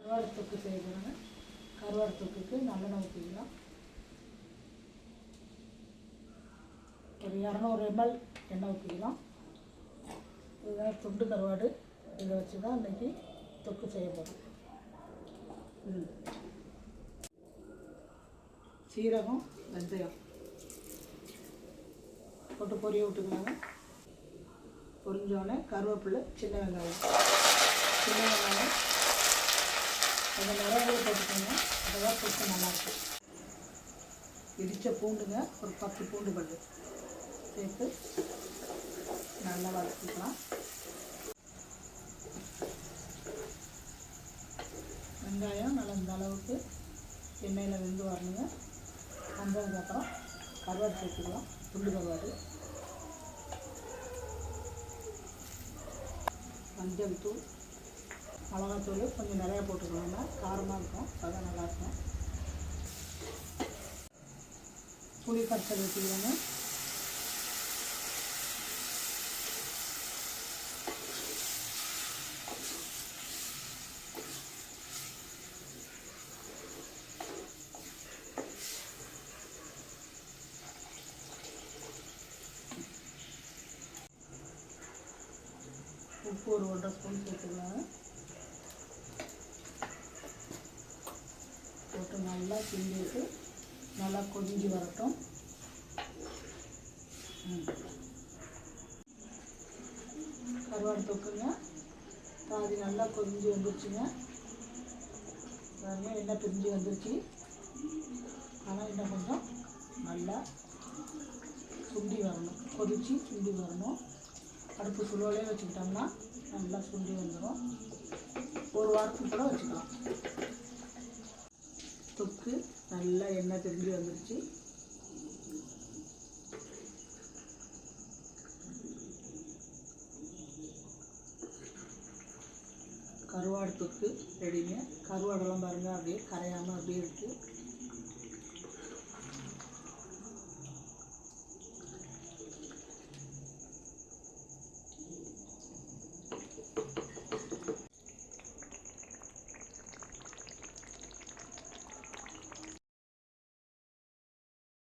கருவாடு தொக்கு செய்ய போகிறோங்க. கருவாடு தொக்குக்கு நல்லெண்ணெய் ஊற்றிக்கலாம். ஒரு 200 ml எண்ணெய் ஊற்றிக்கலாம். இதுதான் துண்டு கருவாடு. இதை வச்சு தான் இன்றைக்கி தொக்கு செய்ய போகிறோம். சீரகம், வெந்தயம் போட்டு பொரிய விட்டுக்கலாங்க. பொரிஞ்சோடனே கருவேப்பிலை, சின்ன வெங்காயம் அதை நிறையவே போட்டுக்கோங்க. அதெல்லாம் தொக்கு நல்லாயிருக்கும். இடித்த பூண்டுங்க, ஒரு 10 பூண்டு பல் சேர்த்து நல்லா வதக்கிக்கலாம். வெங்காயம் நல்லா இந்த அளவுக்கு எண்ணெயில் வெந்து வரணுங்க. வந்ததுக்கப்புறம் கருவாடு சேர்த்துக்கலாம். துண்டு கருவாடு, மஞ்சள் தூள், மிளகாத்தூள் கொஞ்சம் நிறையா போட்டுக்கலாங்க. காரமாக இருக்கும், அதான் நல்லாயிருக்கும். புளி கரைசல் ஊற்றிக்கலாங்க. உப்பு ஒரு 1.5 ஸ்பூன் சேர்த்துக்கலாங்க. போட்டு நல்லா கிண்டிட்டு நல்லா கொதிஞ்சு வரட்டும். கருவாடு தொக்குங்க பாதி நல்லா கொதிஞ்சு வந்துருச்சுங்க. பாருங்க எண்ணெய் பிரிஞ்சு வந்துருச்சு. ஆனால் இன்னும் கொஞ்சம் நல்லா சுண்டி வரணும், கொதிச்சு சுண்டி வரணும். அடுப்பு சுடுவோலே வச்சுக்கிட்டோம்னா நல்லா சுண்டி வந்துடும். ஒரு வாரத்துக்கு கூட வச்சுக்கலாம். தொக்கு நல்லா எண்ணெய் பிரிஞ்சு வந்துருச்சு. கருவாடு தொக்கு ரெடிங்க. கருவாடெல்லாம் பாருங்கள் அப்படியே கரையாமல் அப்படியே இருக்குது.